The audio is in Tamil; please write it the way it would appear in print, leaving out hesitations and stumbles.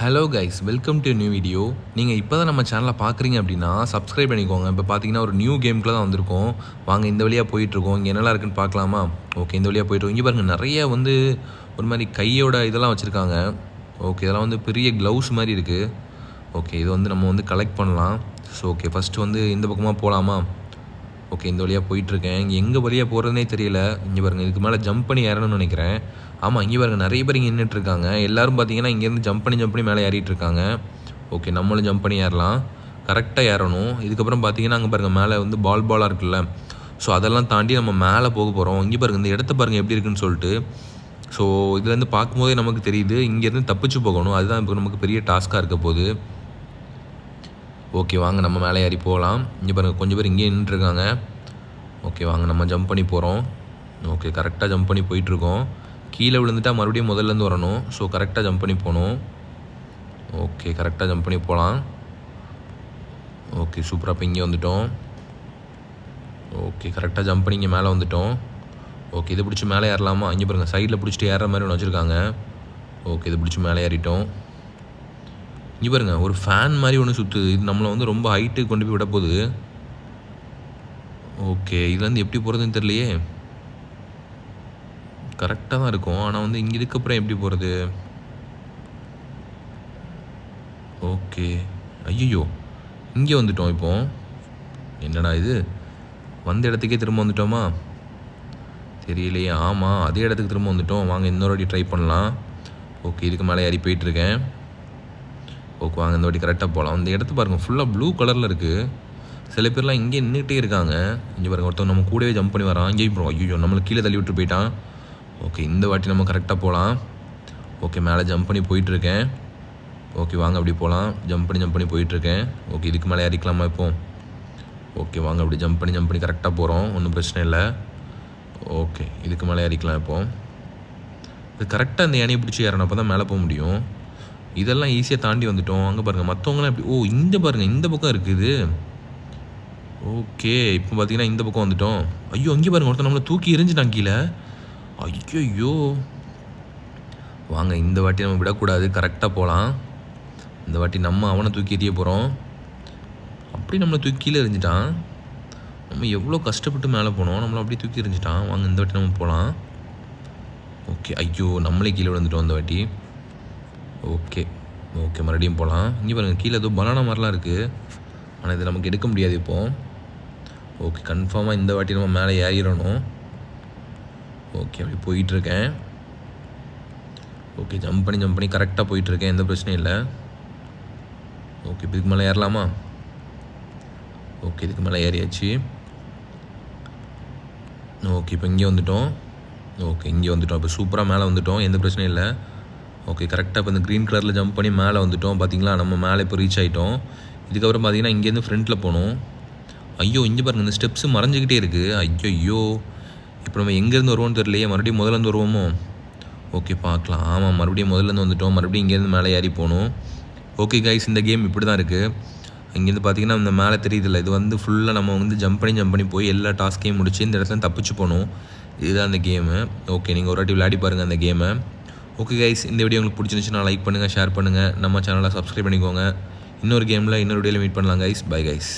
Hello guys, welcome to new video. நீங்கள் இப்போ தான் நம்ம சேனலை பார்க்குறீங்க அப்படின்னா சப்ஸ்கிரைப் பண்ணிக்கோங்க. இப்போ பார்த்தீங்கன்னா ஒரு நியூ கேமுக்குள்ள தான் வந்திருக்கோம். வாங்க இந்த வழியாக போயிட்டுருக்கோம். இங்கே என்னெல்லாம் இருக்குன்னு பார்க்கலாமா? ஓகே, இந்த வழியாக போயிட்டுருக்கோம். இங்கே பாருங்கள், நிறைய ஒரு மாதிரி கையோட இதெல்லாம் வச்சுருக்காங்க. ஓகே, இதெல்லாம் பெரிய க்ளவுஸ் மாதிரி இருக்குது. ஓகே, இது நம்ம கலெக்ட் பண்ணலாம். ஸோ ஓகே, ஃபஸ்ட்டு இந்த பக்கமாக போகலாமா? ஓகே, இந்த வழியாக போயிட்டுருக்கேன். இங்கே எங்கே வழியாக போகிறதுனே தெரியல. இங்கே பாருங்கள், இதுக்கு மேலே ஜம்ப் பண்ணி ஏறணும்னு நினைக்கிறேன். ஆமாம், இங்கே பாருங்கள், நிறைய பேர் இங்கே நின்றுட்டுருக்காங்க. எல்லோரும் பார்த்தீங்கன்னா இங்கேருந்து ஜம்ப் பண்ணி மேலே ஏறிட்டுருக்காங்க. ஓகே, நம்மளும் ஜம்ப் பண்ணி ஏறலாம். கரெக்டாக ஏறணும். இதுக்கப்புறம் பார்த்தீங்கன்னா அங்கே பாருங்கள், மேலே பாலாக இருக்குல்ல. ஸோ அதெல்லாம் தாண்டி நம்ம மேலே போக போகிறோம். இங்கே பாருங்கள், இந்த இடத்த பாருங்கள் எப்படி இருக்குன்னு சொல்லிட்டு. ஸோ இதுலேருந்து பார்க்கும்போதே நமக்கு தெரியுது இங்கேருந்து தப்பிச்சு போகணும். அதுதான் இப்போ நமக்கு பெரிய டாஸ்க்காக இருக்க போகுது. ஓகே, வாங்க நம்ம மேலே ஏறி போகலாம். இங்கே பாருங்கள், கொஞ்சம் பேர் இங்கேயே நின்றுருக்காங்க. ஓகே, வாங்க நம்ம ஜம்ப் பண்ணி போகிறோம். ஓகே, கரெக்டாக ஜம்ப் பண்ணி போயிட்டுருக்கோம். கீழே விழுந்துட்டால் மறுபடியும் முதல்லேருந்து வரணும். ஸோ கரெக்டாக ஜம்ப் பண்ணி போகணும். ஓகே, கரெக்டாக ஜம்ப் பண்ணி போகலாம். ஓகே, சூப்பராக இப்போ இங்கே வந்துட்டோம். ஓகே, கரெக்டாக ஜம்ப் பண்ணி இங்கே மேலே வந்துட்டோம். ஓகே, இதை பிடிச்சி மேலே ஏறலாமா? இங்கே பாருங்கள், சைடில் பிடிச்சிட்டு ஏறுற மாதிரி ஒன்று வச்சுருக்காங்க. ஓகே, இதை பிடிச்சி மேலே ஏறிட்டோம். இங்கே பாருங்கள், ஒரு ஃபேன் மாதிரி ஒன்று சுற்றுது. இது நம்மளை ரொம்ப ஹைட்டுக்கு கொண்டு போய் விட போகுது. ஓகே, இதுலேருந்து எப்படி போகிறதுன்னு தெரியலையே. கரெக்டாக தான் இருக்கும், ஆனால் இங்கே இதுக்கப்புறம் எப்படி போகிறது? ஓகே, ஐயோ, இங்கே வந்துட்டோம். இப்போ என்னடா இது, வந்த இடத்துக்கே திரும்ப வந்துட்டோமா? தெரியலையே. ஆமாம், அதே இடத்துக்கு திரும்ப வந்துட்டோம். வாங்க இன்னொரு வாட்டி ட்ரை பண்ணலாம். ஓகே, இதுக்கு மேலே ஏறி போயிட்டுருக்கேன். ஓகே, வாங்க இந்த வாட்டி கரெக்டாக போகலாம். இந்த இடத்து பாருங்கள், ஃபுல்லாக ப்ளூ கலரில் இருக்குது. சில பேர்லாம் இங்கே நின்றுட்டே இருக்காங்க. இங்கே பாருங்கள், ஒருத்தர் நம்ம கூடவே ஜம்ப் பண்ணி வரான். இங்கே போகிறோம். ஐயோ, நம்மளுக்கு கீழே தள்ளி விட்டு போயிட்டான். ஓகே, இந்த வாட்டி நம்ம கரெக்டாக போகலாம். ஓகே, மேலே ஜம்ப் பண்ணி போயிட்டுருக்கேன். ஓகே, வாங்க அப்படி போகலாம். ஜம்ப் பண்ணி போயிட்டுருக்கேன். ஓகே, இதுக்கு மேலே ஏறிக்கலாமா இப்போ? ஓகே, வாங்க அப்படி ஜம்ப் பண்ணி கரெக்டாக போகிறோம். ஒன்றும் பிரச்சனை இல்லை. ஓகே, இதுக்கு மேலே ஏறிக்கலாம். இப்போது இது கரெக்டாக இந்த யானையை பிடிச்சி ஏறணும், அப்போ தான் மேலே போக முடியும். இதெல்லாம் ஈஸியாக தாண்டி வந்துட்டோம். அங்கே பாருங்கள், மற்றவங்களாம் எப்படி இந்த பாருங்கள், இந்த பக்கம் இருக்குது. ஓகே, இப்போ பார்த்தீங்கன்னா இந்த பக்கம் வந்துட்டோம். ஐயோ, அங்கே பாருங்கள், ஒருத்தர் நம்மளை தூக்கி எரிஞ்சிட்டாங்க கீழே. ஐயோ, வாங்க இந்த வாட்டி நம்ம விடக்கூடாது, கரெக்டாக போகலாம். இந்த வாட்டி நம்ம அவனை தூக்கி எறிய போகிறோம். அப்படி நம்மளை தூக்கி கீழே எரிஞ்சிட்டான். நம்ம எவ்வளோ கஷ்டப்பட்டு மேலே போனோம், நம்மளை அப்படியே தூக்கி எறிஞ்சிட்டான். வாங்க இந்த வாட்டி நம்ம போகலாம். ஓகே, ஐயோ, நம்மளே கீழே விழுந்துட்டோம் இந்த வாட்டி. ஓகே, மறுபடியும் போகலாம். இங்கே பாருங்கள், கீழே ஏதோ பனானா மாதிரிலாம் இருக்குது, ஆனால் இது நமக்கு எடுக்க முடியாது இப்போது. ஓகே, கன்ஃபார்மாக இந்த வாட்டி நம்ம மேலே ஏறிடணும். ஓகே, அப்படி போயிட்டுருக்கேன். ஓகே, ஜம்ப் பண்ணி கரெக்டாக போயிட்டுருக்கேன், எந்த பிரச்சனையும் இல்லை. ஓகே, இப்போ இதுக்கு மேலே ஏறலாமா? ஓகே, இதுக்கு மேலே ஏறியாச்சு. ஓகே, இப்போ இங்கே வந்துட்டோம். இப்போ சூப்பராக மேலே வந்துட்டோம், எந்த பிரச்சனையும் இல்லை. ஓகே, கரெக்டாக இப்போ இந்த க்ரீன் கலரில் ஜம்ப் பண்ணி மேலே வந்துட்டோம். பார்த்தீங்களா, நம்ம மேலே இப்போ ரீச் ஆகிட்டோம். இதுக்கப்புறம் பார்த்தீங்கன்னா இங்கேருந்து ஃப்ரண்ட்டில் போகணும். ஐயோ, இங்கே பாருங்கள், இந்த ஸ்டெப்ஸு மறைஞ்சிக்கிட்டே இருக்குது. ஐயோ, இப்போ நம்ம எங்கேருந்து வருவோம்னு தெரியலையே. மறுபடியும் முதலேருந்து வருவோமோ? ஓகே, பார்க்கலாம். ஆமாம், மறுபடியும் முதலேருந்து வந்துட்டோம். மறுபடியும் இங்கேருந்து மேலே ஏறி போகணும். ஓகே கைஸ், இந்த கேம் இப்படி தான் இருக்குது. இங்கேருந்து பார்த்தீங்கன்னா இந்த மேலே தெரியுதில்ல, இது ஃபுல்லாக நம்ம ஜம்ப் பண்ணி போய் எல்லா டாஸ்க்கையும் முடிச்சு இந்த இடத்துல தப்பிச்சு போகணும். இதுதான் அந்த கேமு. ஓகே, நீங்கள் ஒரு வாட்டி விளையாடி பாருங்கள் அந்த கேமை. ஓகே கைஸ், இந்த வீடியோ உங்களுக்கு பிடிச்சிருந்துச்சுன்னா லைக் பண்ணுங்கள், ஷேர் பண்ணுங்கள், நம்ம சேனலை சப்ஸ்கிரைப் பண்ணிக்கோங்க. இன்னொரு கேமில் இன்னொரு வீடியோவில் மீட் பண்ணலாம் கைஸ். Bye guys.